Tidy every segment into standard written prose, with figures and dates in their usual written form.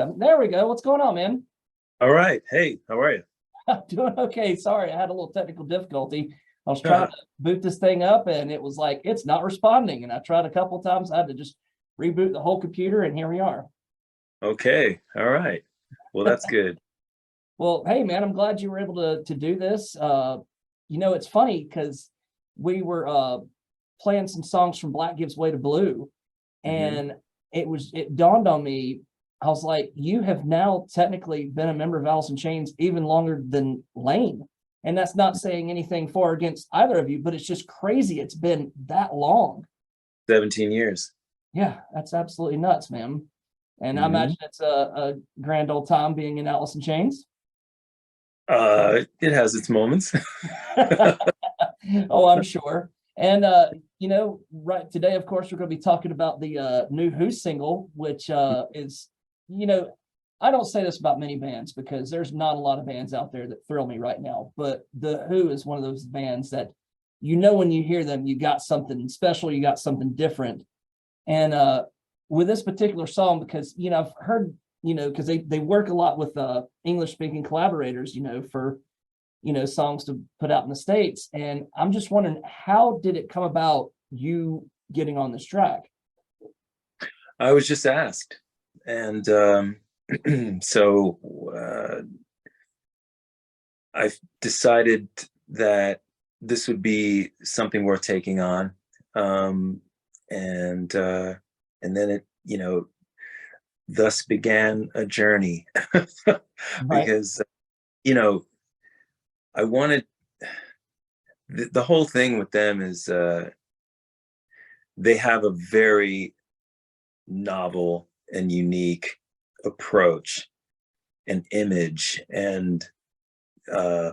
There we go. What's going on, man? All right. Hey, how are you? I'm doing okay. Sorry, I had a little technical difficulty. I was trying to boot this thing up and it was like, it's not responding. And I tried a couple of times. I had to just reboot the whole computer and here we are. Okay. All right. Well, that's good. Well, hey, man, I'm glad you were able to do this. It's funny because we were playing some songs from Black Gives Way to Blue. hmm And it dawned on me. I was like, you have now technically been a member of Alice in Chains even longer than Lane. And that's not saying anything for or against either of you, but it's just crazy. It's been that long. 17 years. Yeah, that's absolutely nuts, man. And I hmm imagine it's a grand old time being in Alice in Chains. It has its moments. Oh, I'm sure. And right today, of course, we're going to be talking about the new Who single, which is, you know, I don't say this about many bands because there's not a lot of bands out there that thrill me right now. But the Who is one of those bands that, when you hear them, you got something special, you got something different. And with this particular song, because I've heard, because they work a lot with English speaking collaborators, for songs to put out in the States. And I'm just wondering, how did it come about you getting on this track? I was just asked. And so I decided that this would be something worth taking on. And then thus began a journey Right. because, you know, I wanted the whole thing with them is they have a very novel and unique approach and image and uh,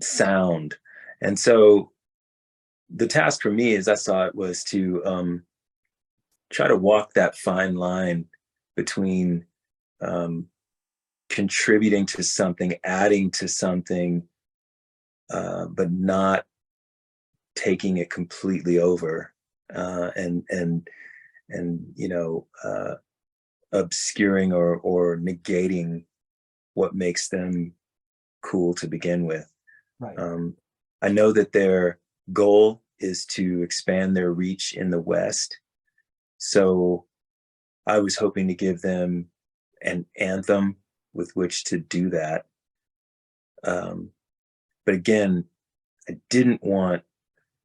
sound. And so the task for me, as I saw it, was to try to walk that fine line between um, contributing to something, adding to something, but not taking it completely over, and obscuring or negating what makes them cool to begin with. Right. I know that their goal is to expand their reach in the West, so I was hoping to give them an anthem with which to do that. Um, but again, I didn't want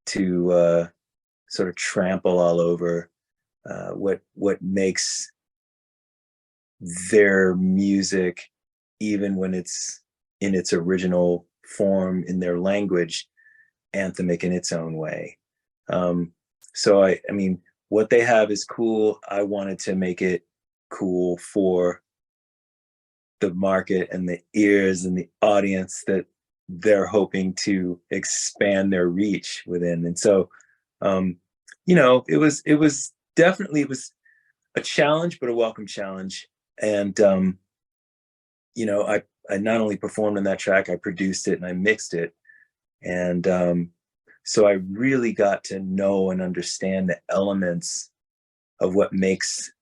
to sort of trample all over what makes their music, even when it's in its original form in their language, anthemic in its own way. So I mean, what they have is cool. I wanted to make it cool for the market and the ears and the audience that they're hoping to expand their reach within. And so, it was definitely, it was a challenge, but a welcome challenge. And I not only performed on that track, I produced it and I mixed it. And so I really got to know and understand the elements of what makes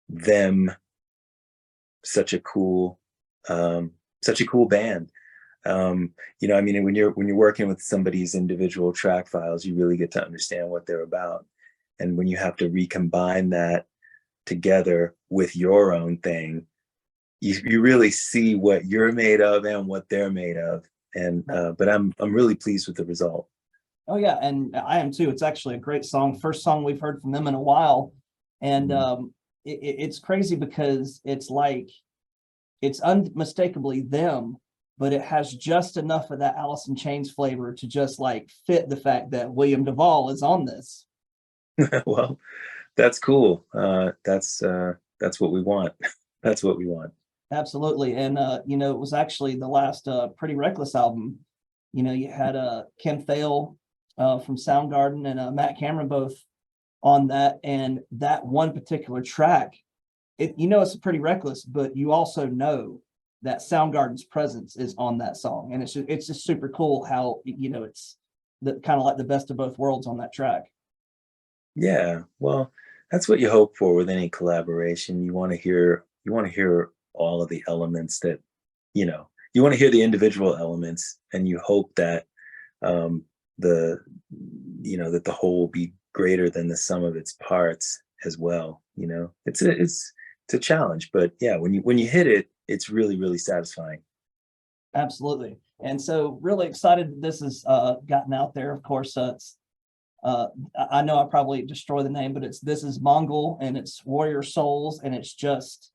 them such a cool such a cool band. I mean, when you're working with somebody's individual track files, you really get to understand what they're about. And when you have to recombine that together with your own thing, you really see what you're made of and what they're made of. And but I'm really pleased with the result. Oh yeah, and I am too. It's actually a great song. First song we've heard from them in a while, and Mhm. it's crazy because it's like it's unmistakably them, but it has just enough of that Alice in Chains flavor to just like fit the fact that William DuVall is on this. Well, that's cool. That's what we want. That's what we want. Absolutely. And it was actually the last Pretty Reckless album. You had Ken Thale from Soundgarden and Matt Cameron both on that. And that one particular track, it's Pretty Reckless, but you also know that Soundgarden's presence is on that song. And it's just super cool how it's the kind of like the best of both worlds on that track. Yeah, well, that's what you hope for with any collaboration. You want to hear you want to hear all of the elements that, you want to hear the individual elements, and you hope that um, the that the whole be greater than the sum of its parts as well. It's a challenge, but yeah, when you hit it, it's really, really satisfying. Absolutely. And so really excited that this has gotten out there. Of course, I know I probably destroy the name, but this is Mongol, and it's Warrior Souls, and it's just,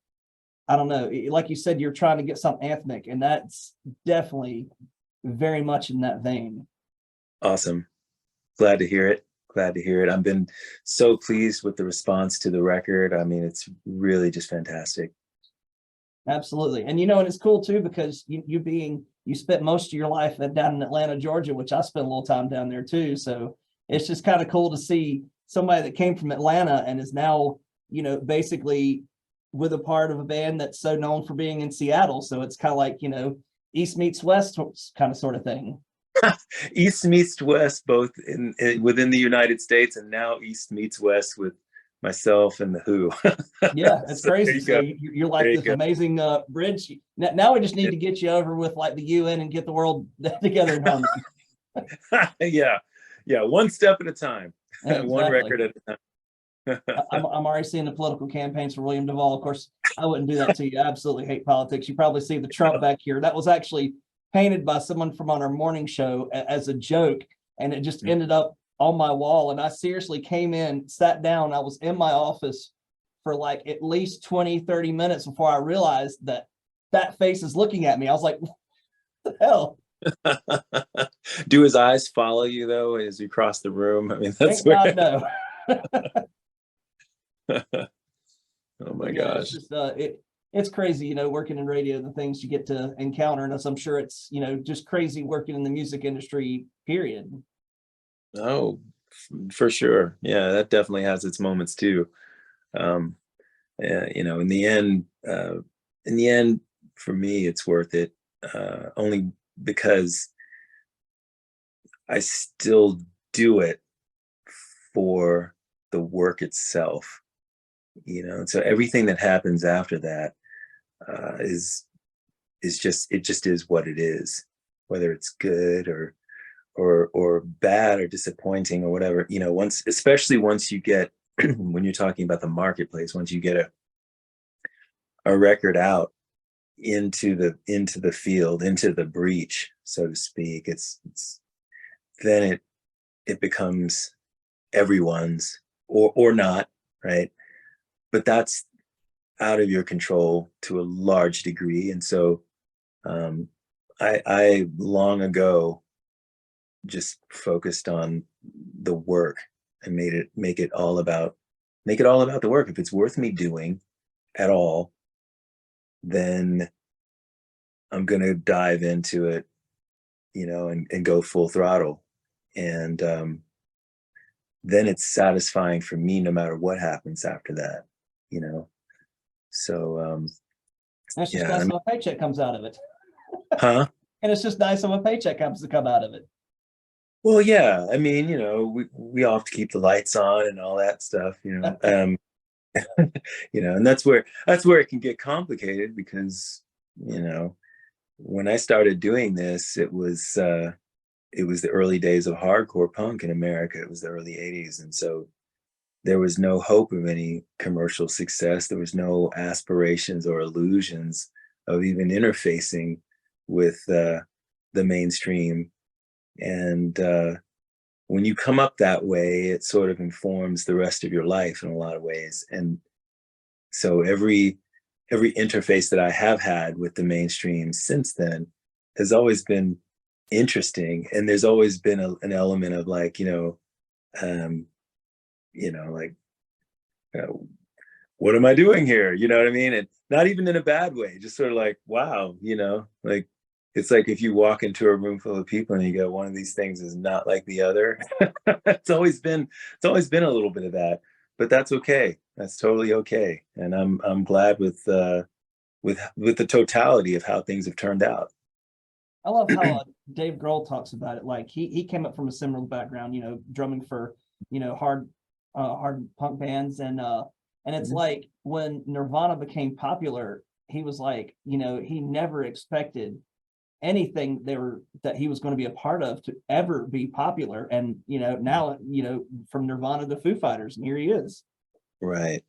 I don't know, like you said, you're trying to get something ethnic, and that's definitely very much in that vein. Awesome. Glad to hear it. Glad to hear it. I've been so pleased with the response to the record. I mean, it's really just fantastic. Absolutely. And and it's cool too, because you spent most of your life down in Atlanta, Georgia, which I spent a little time down there too. So it's just kind of cool to see somebody that came from Atlanta and is now, basically with a part of a band that's so known for being in Seattle. So it's kind of like, East meets West kind of sort of thing. East meets West, both within the United States, and now East meets West with myself and the Who. Yeah, it's So there crazy. you So go. you're like There you this go. amazing bridge. Now we just need to get you over with like the UN and get the world together in harmony. Yeah, yeah. One step at a time, Yeah, one exactly. record at a time. I'm already seeing the political campaigns for William DuVall. Of course, I wouldn't do that to you. I absolutely hate politics. You probably see the Trump back here. That was actually painted by someone from on our morning show as a joke, and it just ended up on my wall. And I seriously came in, sat down. I was in my office for like at least 20, 30 minutes before I realized that face is looking at me. I was like, what the hell? Do his eyes follow you though as you cross the room? I mean, that's Thank where. God, no. Oh my Yeah, it's gosh. just it's crazy, working in radio, the things you get to encounter. And as I'm sure it's, just crazy working in the music industry, period. Oh, for sure. Yeah, that definitely has its moments too. Um, in the end, for me, it's worth it. Only because I still do it for the work itself. And so everything that happens after that is just, it just is what it is, whether it's good or bad or disappointing or whatever. Especially once you get when you're talking about the marketplace, once you get a record out into the field, into the breach, so to speak, it's then it becomes everyone's or not, right? But that's out of your control to a large degree. And so um, I long ago just focused on the work and make it all about the work. If it's worth me doing at all, then I'm gonna dive into it, and go full throttle. And then it's satisfying for me no matter what happens after that, you know. So And it's just yeah, I nice mean, when a paycheck comes out of it. huh? And it's just nice when a paycheck comes to come out of it. Well, yeah, I mean, we all have to keep the lights on and all that stuff, and that's where it can get complicated because, when I started doing this, it was the early days of hardcore punk in America. It was the early 80s. And so there was no hope of any commercial success. There was no aspirations or illusions of even interfacing with the mainstream. And when you come up that way, it sort of informs the rest of your life in a lot of ways. And so every interface that I have had with the mainstream since then has always been interesting. And there's always been an element of like, um, like, uh, what am I doing here? You know what I mean? And not even in a bad way, just sort of like, wow, like it's like if you walk into a room full of people and you go, one of these things is not like the other. It's always been a little bit of that, but that's okay. That's totally okay. And I'm glad with the totality of how things have turned out. I love how Dave Grohl talks about it. Like he came up from a similar background, drumming for hard hard punk bands, And it's like when Nirvana became popular, he was like, he never expected anything that he was going to be a part of to ever be popular. And now, from Nirvana to Foo Fighters, and here he is. Right.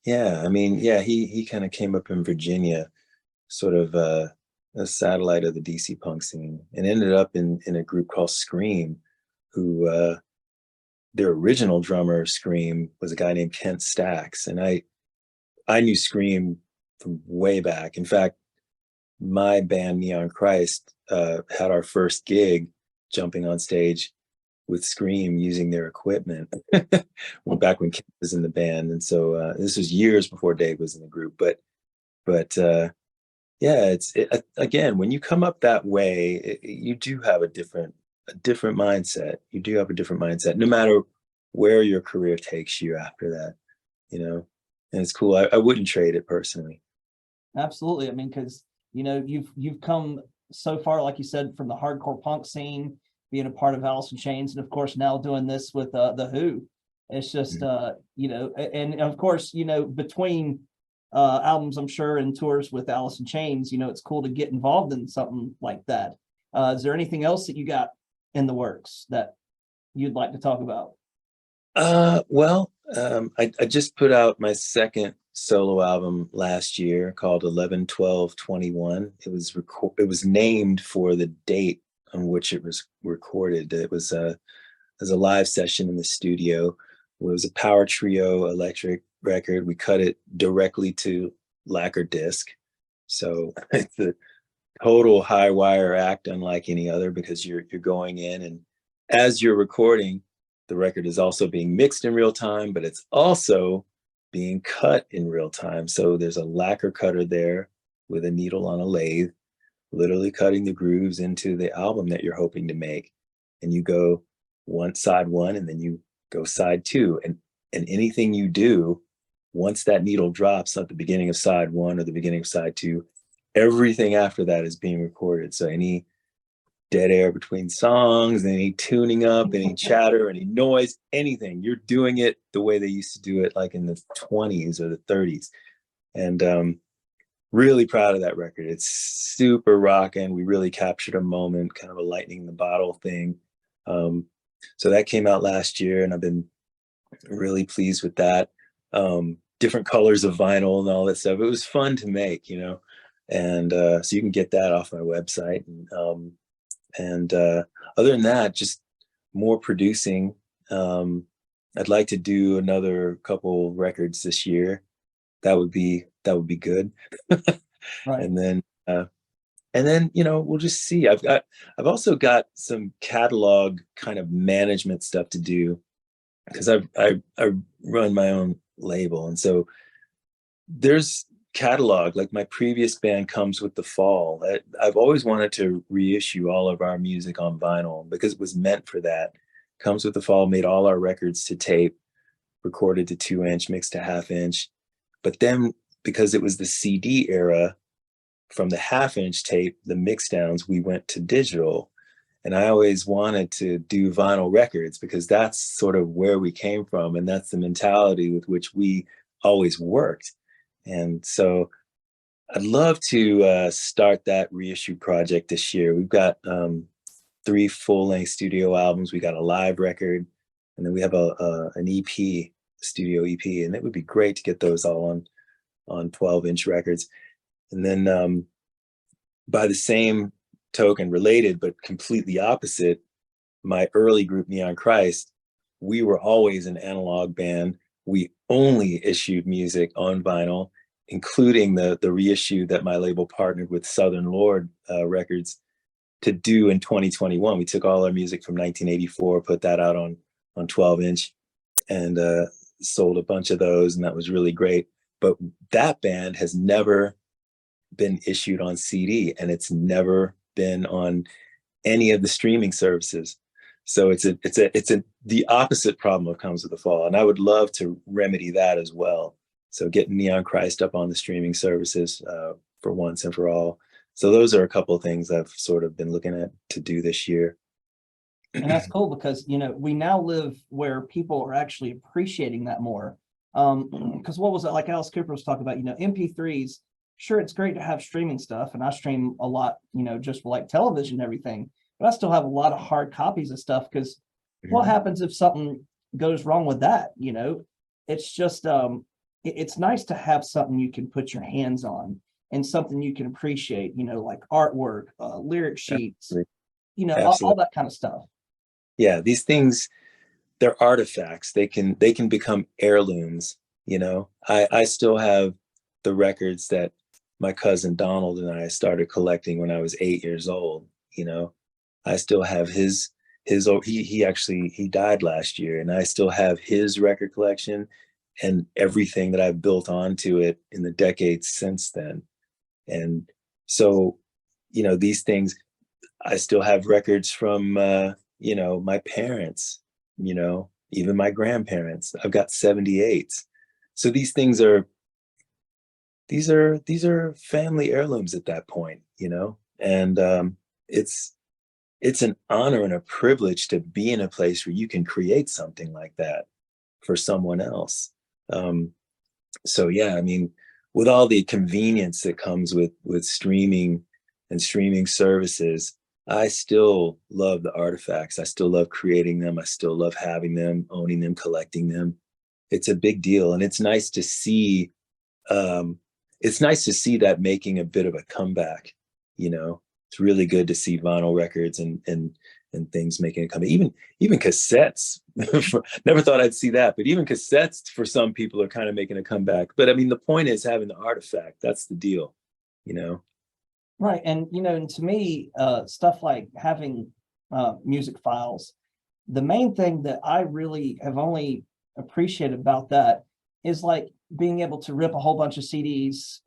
Yeah. I mean, yeah, he kind of came up in Virginia, sort of a satellite of the DC punk scene, and ended up in a group called Scream, who their original drummer, Scream, was a guy named Kent Stax. And I knew Scream from way back. In fact, my band Neon Christ had our first gig jumping on stage with Scream using their equipment back when Kent was in the band. And so this was years before Dave was in the group. But yeah, again, when you come up that way, you do have a different mindset. You do have a different mindset, no matter where your career takes you after that, and it's cool. I wouldn't trade it personally. Absolutely. I mean, because you've come so far, like you said, from the hardcore punk scene, being a part of Alice in Chains, and of course now doing this with the Who. It's just and of course, between albums, I'm sure, and tours with Alice in Chains, it's cool to get involved in something like that. Is there anything else that you got in the works that you'd like to talk about? Well, I just put out my second solo album last year called 11/12/21. It was named for the date on which it was recorded. It was a live session in the studio. It was a power trio electric record. We cut it directly to lacquer disc, so it's a total high wire act, unlike any other, because you're going in, and as you're recording, the record is also being mixed in real time, but it's also being cut in real time. So there's a lacquer cutter there with a needle on a lathe, literally cutting the grooves into the album that you're hoping to make. And you go side one, and then you go side two. And anything you do, once that needle drops at the beginning of side one or the beginning of side two, everything after that is being recorded. So any dead air between songs, any tuning up, any chatter, any noise, anything, you're doing it the way they used to do it, like in the 20s or the 30s. And really proud of that record. It's super rocking. We really captured a moment, kind of a lightning in the bottle thing. So that came out last year, and I've been really pleased with that. Different colors of vinyl and all that stuff. It was fun to make, and so you can get that off my website. And other than that, just more producing. I'd like to do another couple records this year. That would be good. Right. And then we'll just see. I've also got some catalog kind of management stuff to do, because I run my own label, and so there's catalog. Like my previous band Comes with the Fall, I've always wanted to reissue all of our music on vinyl because it was meant for that. Comes with the Fall made all our records to tape, recorded to 2-inch, mixed to 1/2-inch. But then, because it was the CD era, from the 1/2-inch tape, the mix downs, we went to digital. And I always wanted to do vinyl records because that's sort of where we came from, and that's the mentality with which we always worked. And so I'd love to start that reissue project this year. We've got 3 full-length studio albums. We got a live record, and then we have an EP, studio EP, and it would be great to get those all on 12-inch records. And then by the same token, related but completely opposite, my early group Neon Christ, we were always an analog band. We only issued music on vinyl, including the reissue that my label partnered with Southern Lord Records to do in 2021. We took all our music from 1984, put that out on 12-inch, and sold a bunch of those, and that was really great. But that band has never been issued on CD, and it's never been on any of the streaming services. So it's the opposite problem of Comes with the Fall, and I would love to remedy that as well. So getting Neon Christ up on the streaming services for once and for all. So those are a couple of things I've sort of been looking at to do this year. And that's cool because we now live where people are actually appreciating that more. Because what was it, like Alice Cooper was talking about, MP3s, sure, it's great to have streaming stuff, and I stream a lot, just like television and everything, but I still have a lot of hard copies of stuff, because what Mhm. happens if something goes wrong with that? It's just it's nice to have something you can put your hands on, and something you can appreciate, like artwork, lyric sheets, Absolutely. all Absolutely. that kind of stuff. Yeah, these things, they're artifacts. They can become heirlooms, you know. I still have the records that my cousin Donald and I started collecting when I was 8 years old, you know. I still have his he actually he died last year, and I still have his record collection and everything that I've built onto it in the decades since then. And so, these things, I still have records from my parents, even my grandparents. I've got 78s. So these are family heirlooms at that point, And it's it's an honor and a privilege to be in a place where you can create something like that for someone else. Um, so yeah, I mean, with all the convenience that comes with streaming and streaming services, I still love the artifacts. I still love creating them. I still love having them, owning them, collecting them. It's a big deal, and it's nice to see. Um, it's nice to see that making a bit of a comeback. It's really good to see vinyl records and things making a comeback. Even cassettes. Never thought I'd see that, but even cassettes for some people are kind of making a comeback. But I mean, the point is having the artifact. That's the deal, you know. Right. And, and to me, stuff like having music files, the main thing that I really have only appreciated about that is like being able to rip a whole bunch of CDs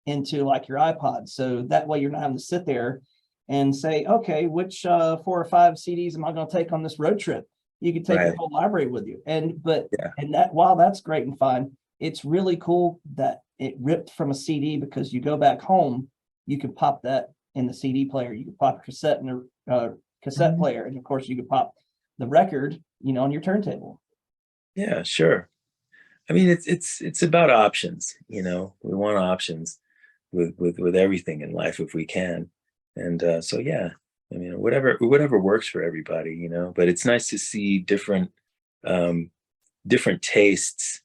into like your iPod. So that way you're not having to sit there and say, okay, which 4 or 5 CDs am I going to take on this road trip? You can take your Right. whole library with you. Yeah. And that, while that's great and fine, it's really cool that it ripped from a CD, because you go back home, you can pop that in the CD player. You can pop a cassette in a cassette Mhm. player. And of course you could pop the record, on your turntable. Yeah, sure. I mean, it's about options. We want options with everything in life if we can. And so yeah, I mean, whatever works for everybody. But it's nice to see um, different tastes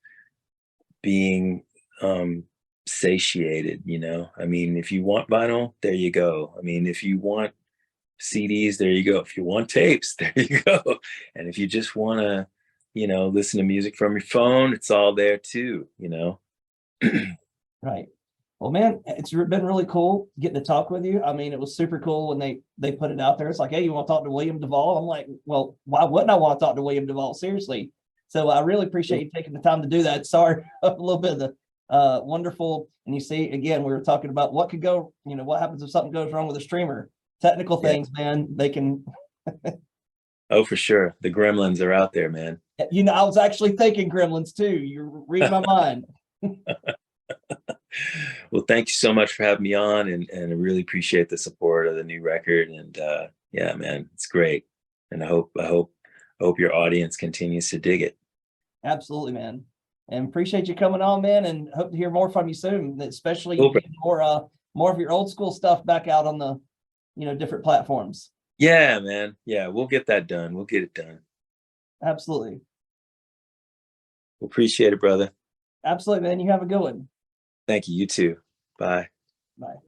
being satiated. I mean, if you want vinyl, there you go. I mean, if you want CDs, there you go. If you want tapes, there you go. And if you just want to, listen to music from your phone, it's all there too. Right. Well, man, it's been really cool getting to talk with you. I mean, it was super cool when they put it out there. It's like, hey, you want to talk to William DuVall? I'm like, well, why wouldn't I want to talk to William DuVall? Seriously. So I really appreciate you taking the time to do that. Sorry, a little bit of the wonderful. And you see, again, we were talking about what could go, what happens if something goes wrong with a streamer. Technical Yeah. things, man, they can. Oh, for sure. The gremlins are out there, man. I was actually thinking Gremlins too. You read my mind. Well, thank you so much for having me on, and I really appreciate the support of the new record. And yeah, man, it's great. And I hope your audience continues to dig it. Absolutely, man. And appreciate you coming on, man, and hope to hear more from you soon, especially Cool, bro. getting more of your old school stuff back out on the, different platforms. Yeah, man. Yeah, we'll get that done. We'll get it done. Absolutely. We'll appreciate it, brother. Absolutely, man. You have a good one. Thank you. You too. Bye. Bye.